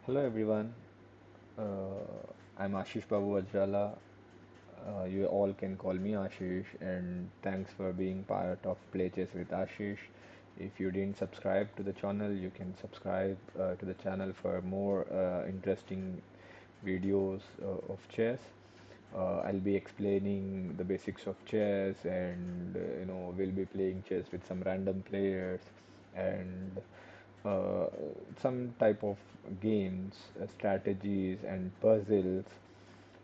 Hello everyone, I'm Ashish Babu Ajrala. You all can call me Ashish, and thanks for being part of Play Chess with Ashish. If you didn't subscribe to the channel, you can subscribe to the channel for more interesting videos of chess. I'll be explaining the basics of chess, and we'll be playing chess with some random players and uh, some type of games, strategies, and puzzles.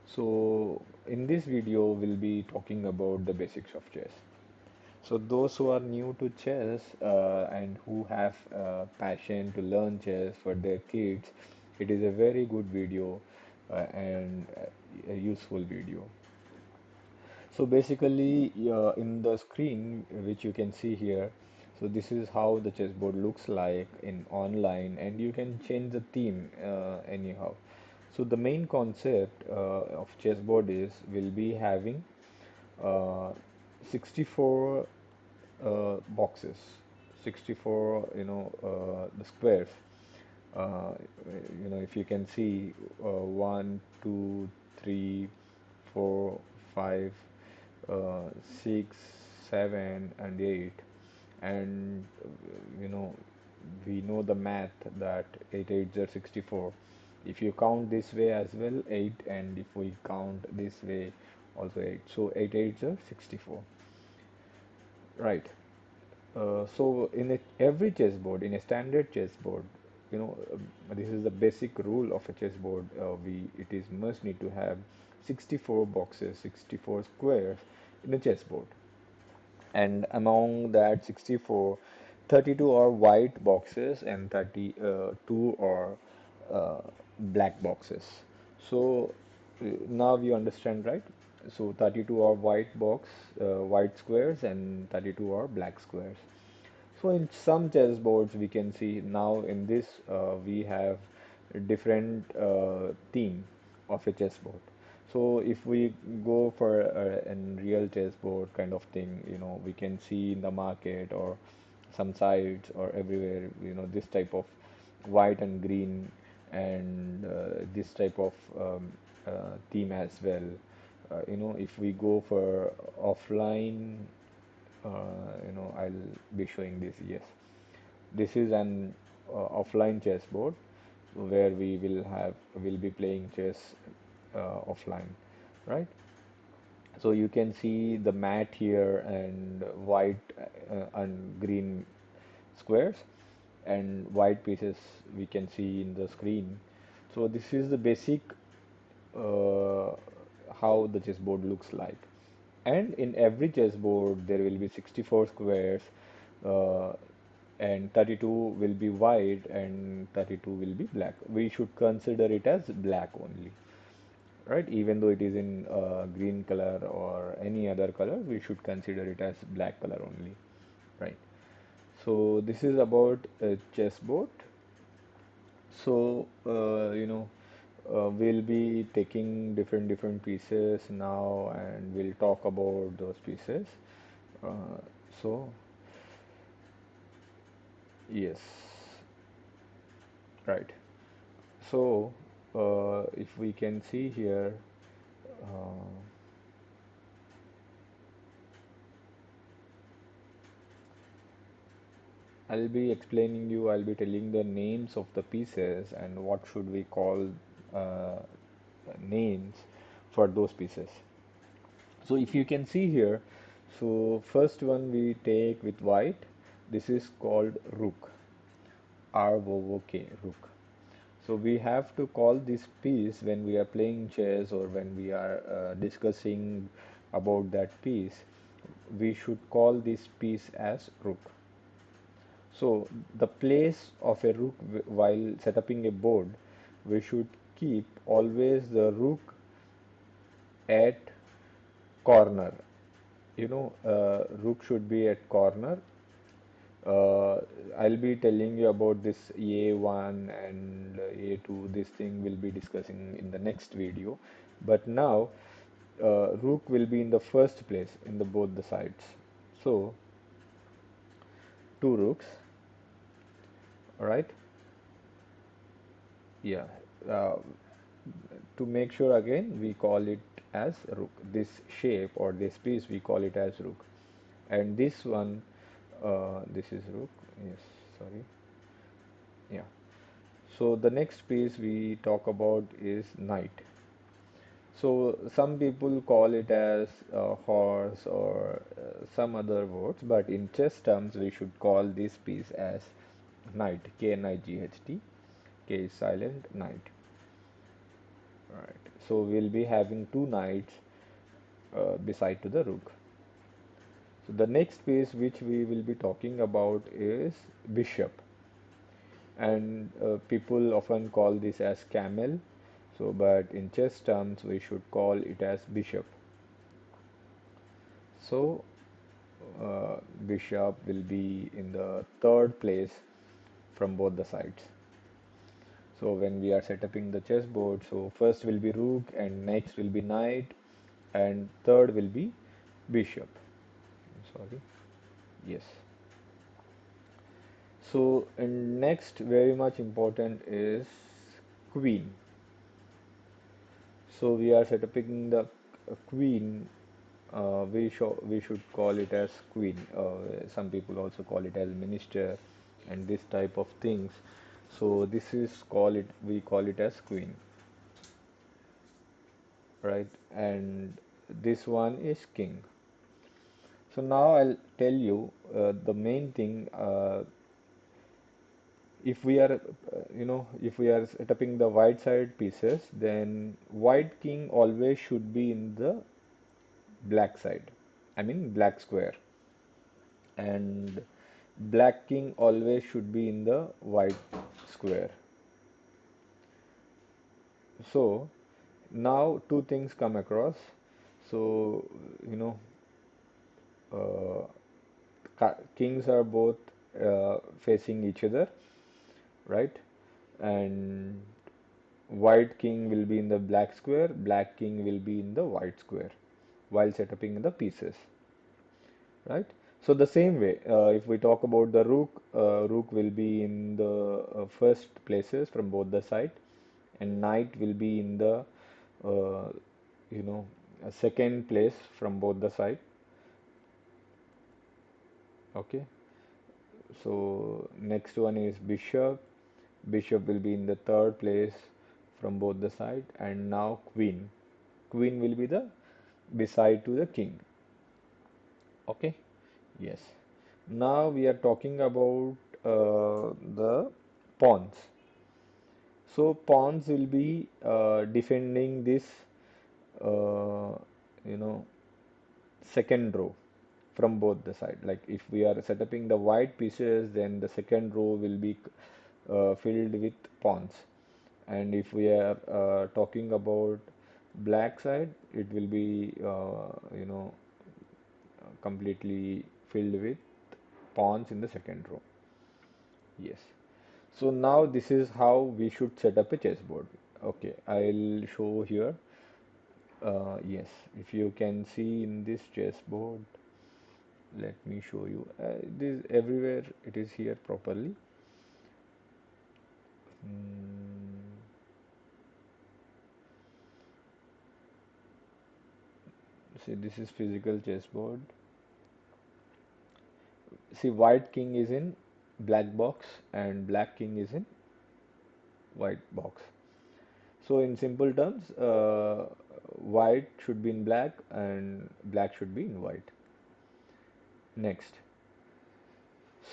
So, in this video, we'll be talking about the basics of chess. So, those who are new to chess and who have passion to learn chess for their kids, it is a very good video and a useful video. So basically, in the screen which you can see here, so this is how the chessboard looks like in online, and you can change the theme anyhow. So the main concept of chessboard is will be having uh, 64 boxes, 64 the squares. Uh, if you can see, 1, 2, 3, 4, 5, uh, 6, 7, and 8. And we know the math that 8 8s are 64. If you count this way as well, 8, and if we count this way, also 8. So 8 8s are 64. Right. So in every chessboard, in a standard chessboard, this is the basic rule of a chessboard. It is must need to have 64 boxes, 64 squares in a chessboard. And among that 64, 32 are white boxes and 32 are uh, black boxes. So now you understand, right? So 32 are white squares, and 32 are black squares. So in some chessboards we can see now in this we have a different theme of a chessboard. So if we go for a real chessboard kind of thing, we can see in the market or some sites or everywhere, this type of white and green, and this type of theme as well. If we go for offline, I'll be showing this. Yes, this is an offline chessboard where we'll be playing chess offline, right? So you can see the mat here, and white and green squares and white pieces we can see in the screen. So this is the basic uh, how the chessboard looks like. And in every chessboard there will be 64 squares, uh, and 32 will be white and 32 will be black. We should consider it as black only, right? Even though it is in green color or any other color, we should consider it as black color only, right? So this is about a chessboard. So we'll be taking different pieces now, and we'll talk about those pieces. So yes, right. So if we can see here, uh, I'll be telling the names of the pieces and what should we call uh, names for those pieces. So if you can see here, so first one we take with white, this is called rook, R-O-O-K, rook. So we have to call this piece when we are playing chess or when we are discussing about that piece, we should call this piece as rook. So the place of a rook while setting a board, we should keep always the rook at corner. Rook should be at corner. I'll be telling you about this A1 and A2. This thing we'll be discussing in the next video. But now, rook will be in the first place in the both the sides. So, two rooks, all right? Yeah. Uh, to make sure again, we call it as rook. This shape or this piece, we call it as rook. And this one, this is rook. Yes, sorry. Yeah. So the next piece we talk about is knight. So some people call it as horse or some other words, but in chess terms, we should call this piece as knight. Knight. K is silent, knight. Right. So we'll be having two knights beside to the rook. So the next piece which we will be talking about is bishop, and people often call this as camel. So, but in chess terms, we should call it as bishop. So, bishop will be in the third place from both the sides. So when we are setting the chessboard, so first will be rook and next will be knight and third will be bishop. Sorry. Yes. So and next very much important is queen. So we are setting the queen. We should call it as queen. Some people also call it as minister, and this type of things. So this is call it we call it as queen, right? And this one is king. So now I'll tell you the main thing. If we are, if we are setting the white side pieces, then white king always should be in the black side. I mean black square, and black king always should be in the white square. So now two things come across. So you know, uh, kings are both facing each other, right? And white king will be in the black square, black king will be in the white square while setting the pieces, right? So the same way, if we talk about the rook, rook will be in the first places from both the side, and knight will be in the uh, you know second place from both the side. Okay. So next one is bishop. Bishop will be in the third place from both the side, and now queen. Queen will be the beside to the king. Okay. Yes. Now we are talking about the pawns. So pawns will be defending this, uh, you know, second row from both the side. Like if we are setting the white pieces, then the second row will be filled with pawns. And if we are talking about black side, it will be, completely filled with pawns in the second row. Yes. So now this is how we should set up a chessboard. Okay, I'll show here. Yes, if you can see in this chessboard, let me show you. This everywhere it is here properly. Mm, see, this is physical chessboard. See, white king is in black box and black king is in white box. So in simple terms, white should be in black and black should be in white. Next.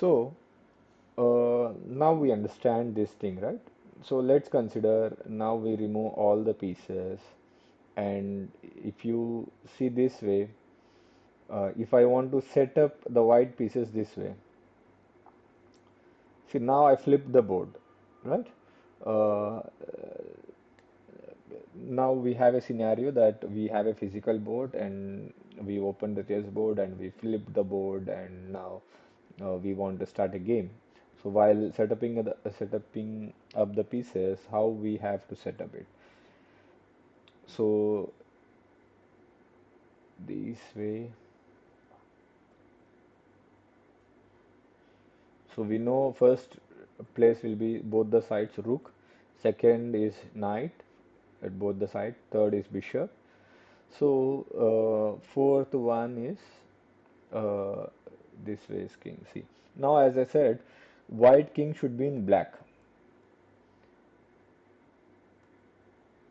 So now we understand this thing, right? So let's consider now we remove all the pieces, and if you see this way, if I want to set up the white pieces this way, see now I flip the board, right? Uh, Now we have a scenario that we have a physical board and we open the chessboard and we flip the board, and now we want to start a game. So while setting up the pieces, how we have to set up it. So this way, so we know first place will be both the sides rook. second is knight at both the side, third is bishop. So fourth one is uh, this way is king. See, now as I said, white king should be in black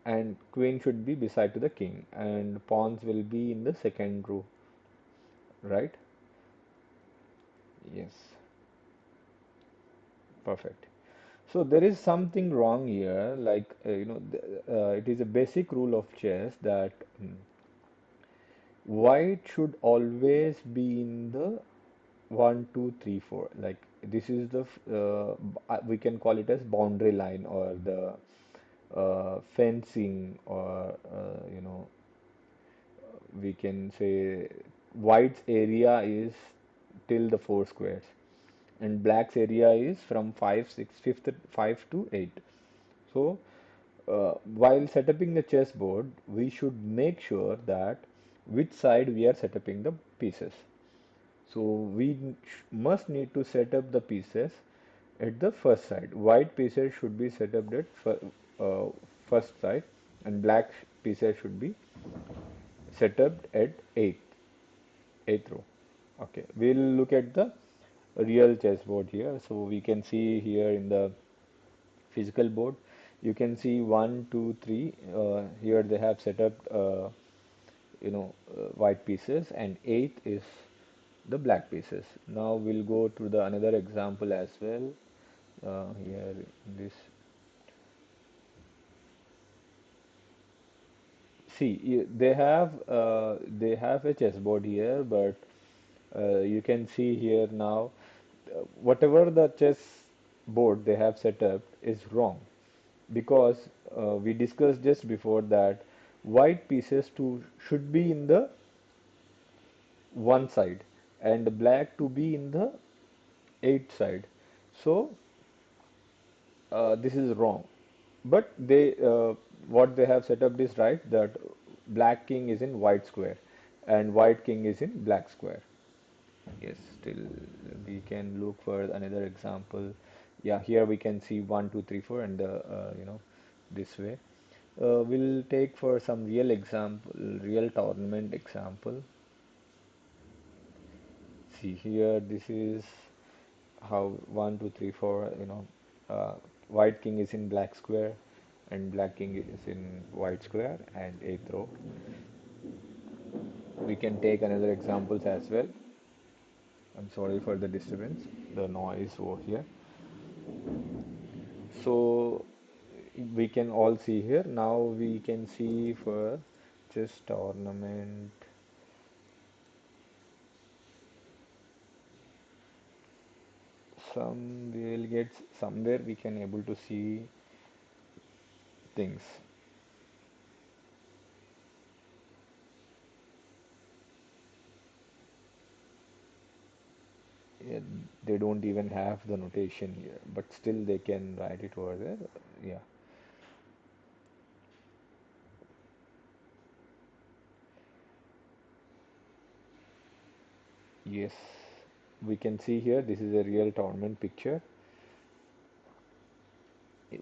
and queen should be beside to the king and pawns will be in the second row, right? Yes, perfect. So there is something wrong here, like it is a basic rule of chess that white should always be in the one, two, three, four. Like this is the we can call it as boundary line or the fencing or we can say white's area is till the four squares and black's area is from 5 6 fifth 5 to 8. So while setting the chessboard we should make sure that which side we are setting the pieces. So we must need to set up the pieces at the first side. White pieces should be set up at uh, first side and black pieces should be set up at eighth row. Okay, we'll look at the real chessboard here. So we can see here in the physical board, you can see one, two, three. Here they have set up, white pieces, and eighth is the black pieces. Now we'll go to the another example as well. Here, this. See, they have a chessboard here, but you can see here now whatever the chess board they have set up is wrong because we discussed just before that white pieces to should be in the one side and black to be in the eight side. So this is wrong. But they what they have set up is right that black king is in white square and white king is in black square. Yes, still we can look for another example. Yeah, here we can see one, two, three, four, and this way. We'll take for some real example, real tournament example. See here, this is how one, two, three, four. White king is in black square, and black king is in white square, and eighth row. We can take another examples as well. I'm sorry for the disturbance, the noise over here. So we can all see here. Now we can see for chess tournament. Some we will get somewhere we can able to see things. Yeah, they don't even have the notation here, but still they can write it over there. Yeah, yes, we can see here. This is a real tournament picture.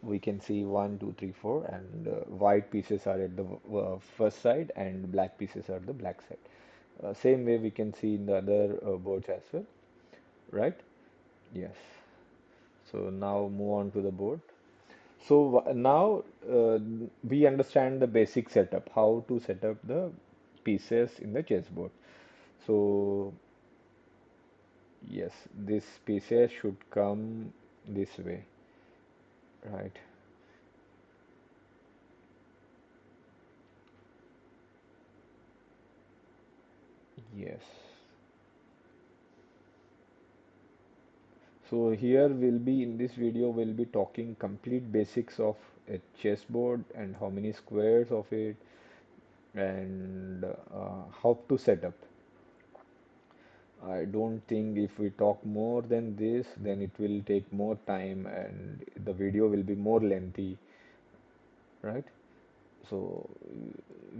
We can see one, two, three, four, and white pieces are at the first side, and black pieces are the black side. Same way we can see in the other boards as well, right? Yes. So now move on to the board. So now we understand the basic setup, how to set up the pieces in the chessboard. So yes, this pieces should come this way, right? Yes. So here we'll be in this video we'll be talking complete basics of a chessboard and how many squares of it and how to set up. I don't think if we talk more than this, then it will take more time and the video will be more lengthy, right? So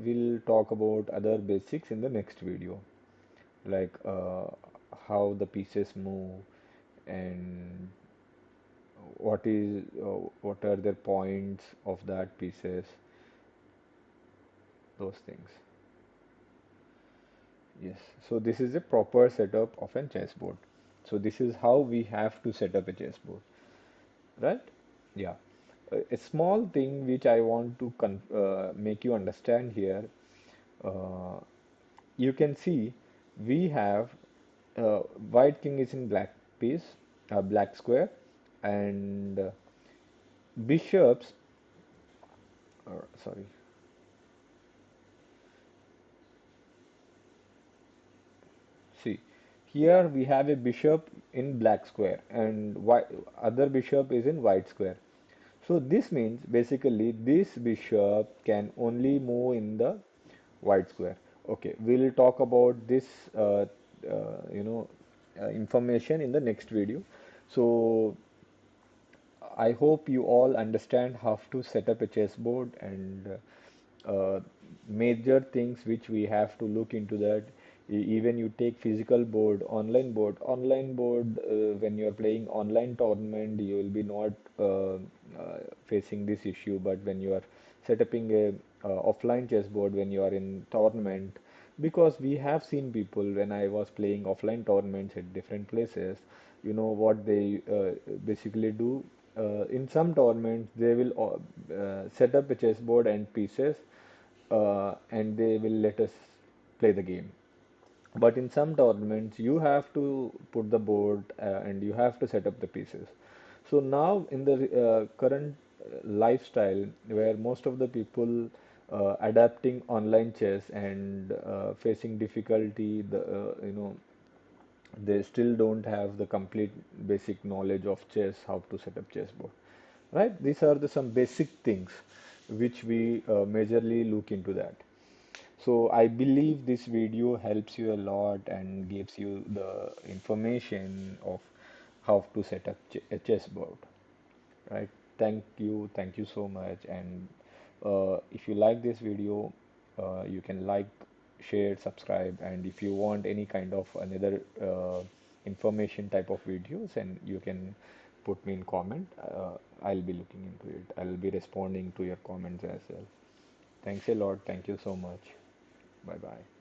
we'll talk about other basics in the next video, like how the pieces move and what are their points of that pieces, those things. Yes, so this is a proper setup of a chessboard. So this is how we have to set up a chessboard, right? Yeah. A small thing which I want to make you understand here. Uh, you can see we have white king is in black piece, black square, and bishops. Sorry. See, here we have a bishop in black square and white, other bishop is in white square. So this means basically this bishop can only move in the white square. Okay, we'll talk about this you know information in the next video. So I hope you all understand how to set up a chessboard and major things which we have to look into that. Even you take physical board, online board when you are playing online tournament, you will be not facing this issue. But when you are setting a offline chessboard when you are in tournament, because we have seen people when I was playing offline tournaments at different places, you know what they basically do. In some tournaments, they will set up a chessboard and pieces, and they will let us play the game. But in some tournaments, you have to put the board and you have to set up the pieces. So now in the current lifestyle, where most of the people adapting online chess and facing difficulty, they still don't have the complete basic knowledge of chess, how to set up chessboard, right? These are the some basic things which we majorly look into that. So I believe this video helps you a lot and gives you the information of how to set up a chessboard, right? Thank you so much. And if you like this video, you can like, share, subscribe, and if you want any kind of another information type of videos, and you can put me in comment. I'll be looking into it. I'll be responding to your comments as well. Thanks a lot. Thank you so much. Bye bye.